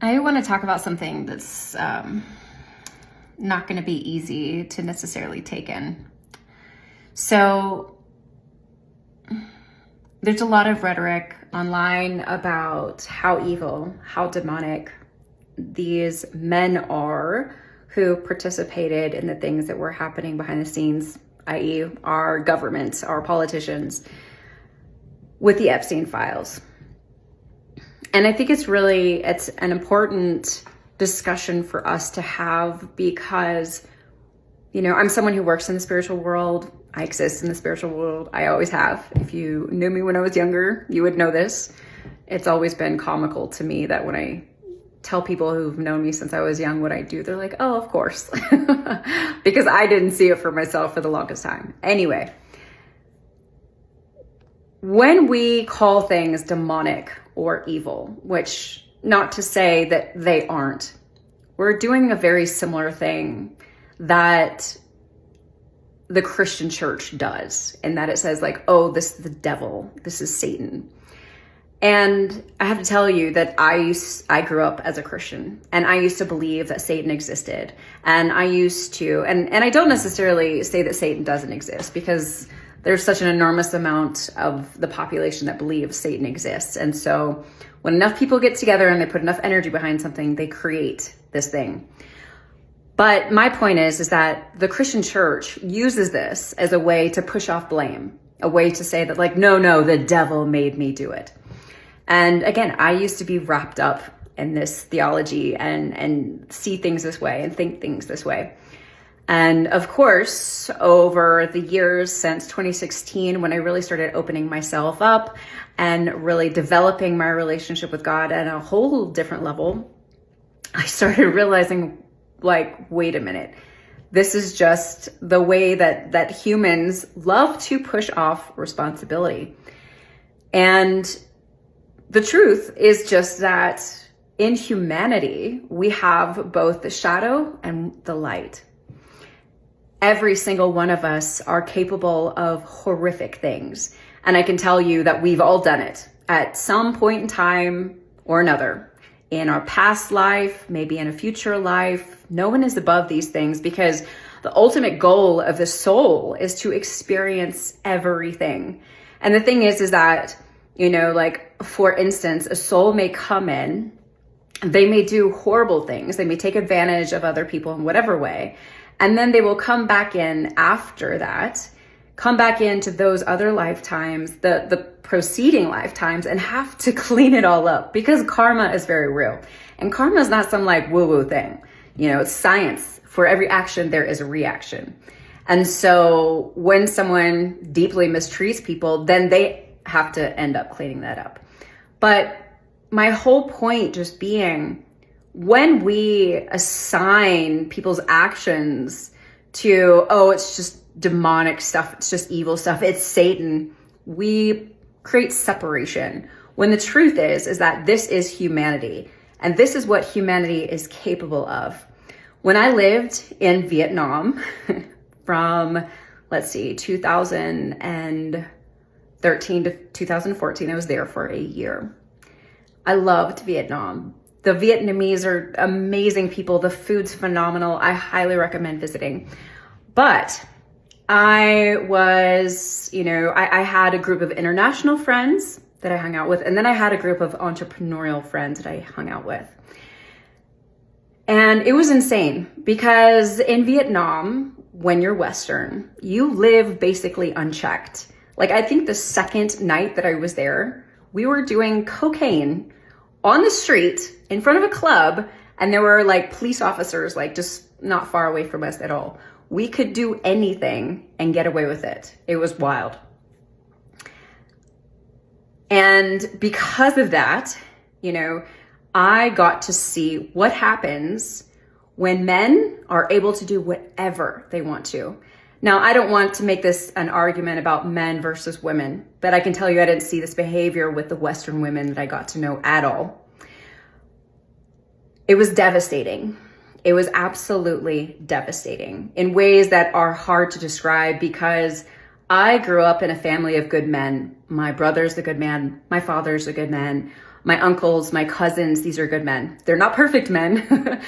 I want to talk about something that's not going to be easy to necessarily take in. So, there's a lot of rhetoric online about how evil, how demonic these men are who participated in the things that were happening behind the scenes, i.e., our government, our politicians, with the Epstein files. And I think it's an important discussion for us to have because, I'm someone who works in the spiritual world. I exist in the spiritual world. I always have. If you knew me when I was younger, you would know this. It's always been comical to me that when I tell people who've known me since I was young what I do, they're like, oh, of course. Because I didn't see it for myself for the longest time. Anyway, when we call things demonic or evil, which not to say that they aren't, we're doing a very similar thing that the Christian church does, in that it says like, oh, this is the devil, this is Satan. And I have to tell you that I grew up as a Christian, and I used to believe that Satan existed. And I used to, and I don't necessarily say that Satan doesn't exist, because there's such an enormous amount of the population that believes Satan exists. And so when enough people get together and they put enough energy behind something, they create this thing. But my point is that the Christian church uses this as a way to push off blame, a way to say that like, no, the devil made me do it. And again, I used to be wrapped up in this theology and see things this way and think things this way. And of course, over the years since 2016, when I really started opening myself up and really developing my relationship with God at a whole different level, I started realizing, like, wait a minute, this is just the way that humans love to push off responsibility. And the truth is just that in humanity, we have both the shadow and the light. Every single one of us are capable of horrific things. And I can tell you that we've all done it at some point in time or another. In our past life, maybe in a future life. No one is above these things, because the ultimate goal of the soul is to experience everything. And the thing is that, like, for instance, a soul may come in, they may do horrible things. They may take advantage of other people in whatever way. And then they will come back in after that, come back into those other lifetimes, the preceding lifetimes, and have to clean it all up, because karma is very real. And karma is not some like woo-woo thing. It's science. For every action, there is a reaction. And so when someone deeply mistreats people, then they have to end up cleaning that up. But my whole point just being, when we assign people's actions to, oh, it's just demonic stuff, it's just evil stuff, it's Satan, we create separation. When the truth is that this is humanity, and this is what humanity is capable of. When I lived in Vietnam from, 2013 to 2014, I was there for a year. I loved Vietnam. The Vietnamese are amazing people. The food's phenomenal. I highly recommend visiting. But I was, I had a group of international friends that I hung out with. And then I had a group of entrepreneurial friends that I hung out with. And it was insane, because in Vietnam, when you're Western, you live basically unchecked. Like, I think the second night that I was there, we were doing cocaine on the street in front of a club, and there were like police officers like just not far away from us at all. We could do anything and get away with it. It was wild. And because of that, I got to see what happens when men are able to do whatever they want to. Now, I don't want to make this an argument about men versus women, but I can tell you I didn't see this behavior with the Western women that I got to know at all. It was devastating. It was absolutely devastating in ways that are hard to describe, because I grew up in a family of good men. My brother's a good man. My father's a good man. my uncles, my cousins, these are good men. They're not perfect men,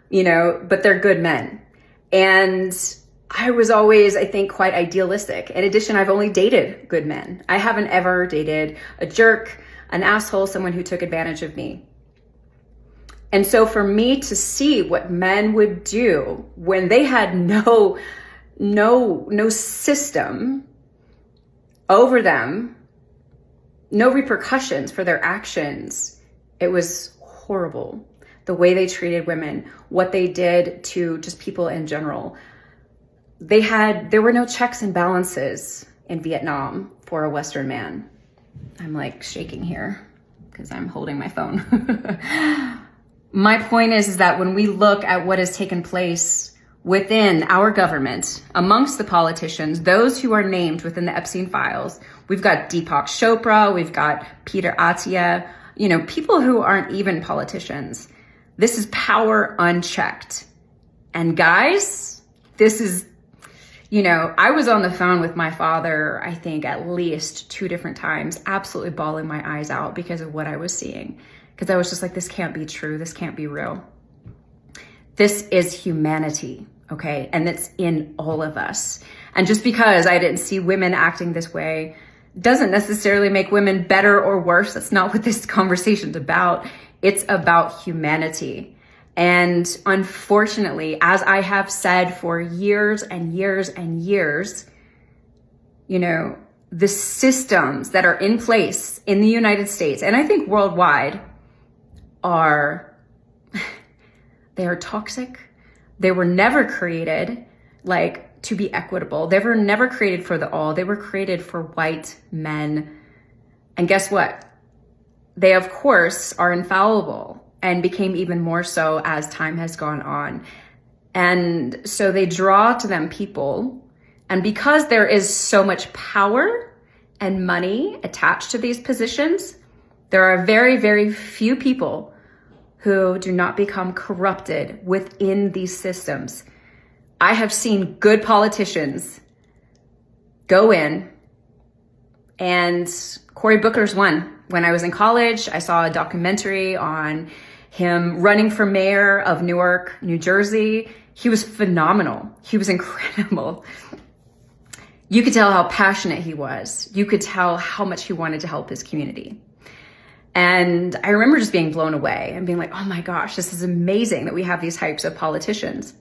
but they're good men. And I was always, I think, quite idealistic. In addition, I've only dated good men. I haven't ever dated a jerk, an asshole, someone who took advantage of me. And so for me to see what men would do when they had no system over them, no repercussions for their actions, it was horrible. The way they treated women, what they did to just people in general. There were no checks and balances in Vietnam for a Western man. I'm like shaking here because I'm holding my phone. My point is that when we look at what has taken place within our government, amongst the politicians, those who are named within the Epstein files, we've got Deepak Chopra, we've got Peter Attia, people who aren't even politicians. This is power unchecked. And guys, this is, I was on the phone with my father, I think at least 2 different times, absolutely bawling my eyes out because of what I was seeing. Because I was just like, this can't be true. This can't be real. This is humanity, okay? And it's in all of us. And just because I didn't see women acting this way doesn't necessarily make women better or worse. That's not what this conversation's about. It's about humanity. And unfortunately, as I have said for years and years and years, the systems that are in place in the United States, and I think worldwide, they are toxic. They were never created to be equitable. They were never created for the all. They were created for white men. And guess what? They, of course, are infallible and became even more so as time has gone on. And so they draw to them people. And because there is so much power and money attached to these positions, there are very, very few people who do not become corrupted within these systems. I have seen good politicians go in, and Cory Booker's one. When I was in college, I saw a documentary on him running for mayor of Newark, New Jersey. He was phenomenal. He was incredible. You could tell how passionate he was. You could tell how much he wanted to help his community. And I remember just being blown away and being like, oh my gosh, this is amazing that we have these types of politicians.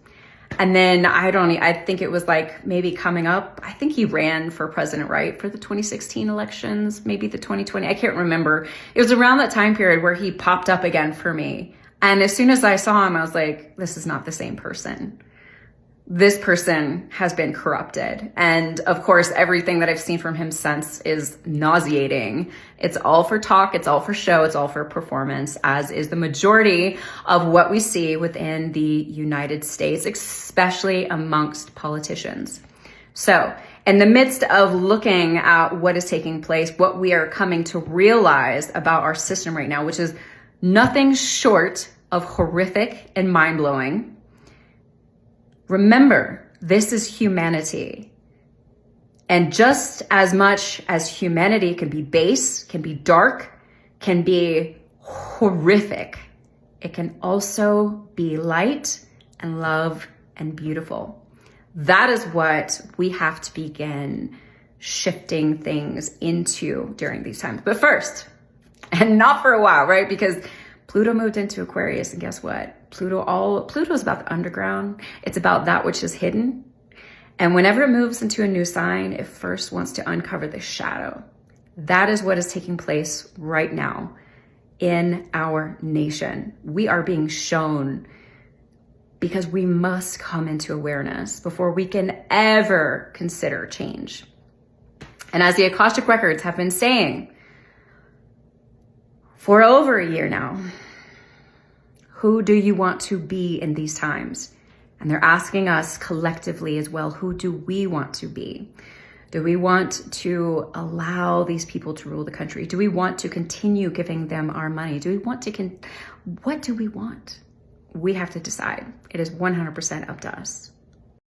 And then I think it was maybe coming up, I think he ran for president, right? For the 2016 elections, maybe the 2020, I can't remember. It was around that time period where he popped up again for me. And as soon as I saw him, I was like, this is not the same person. This person has been corrupted. And of course, everything that I've seen from him since is nauseating. It's all for talk, it's all for show, it's all for performance, as is the majority of what we see within the United States, especially amongst politicians. So in the midst of looking at what is taking place, what we are coming to realize about our system right now, which is nothing short of horrific and mind-blowing. Remember, this is humanity. And just as much as humanity can be base, can be dark, can be horrific, it can also be light and love and beautiful. That is what we have to begin shifting things into during these times. But first, and not for a while, right? Because Pluto moved into Aquarius, and guess what? Pluto is about the underground. It's about that which is hidden. And whenever it moves into a new sign, it first wants to uncover the shadow. That is what is taking place right now in our nation. We are being shown, because we must come into awareness before we can ever consider change. And as the Akashic Records have been saying for over a year now, who do you want to be in these times? And they're asking us collectively as well, who do we want to be? Do we want to allow these people to rule the country? Do we want to continue giving them our money? Do we want to, what do we want? We have to decide. It is 100% up to us.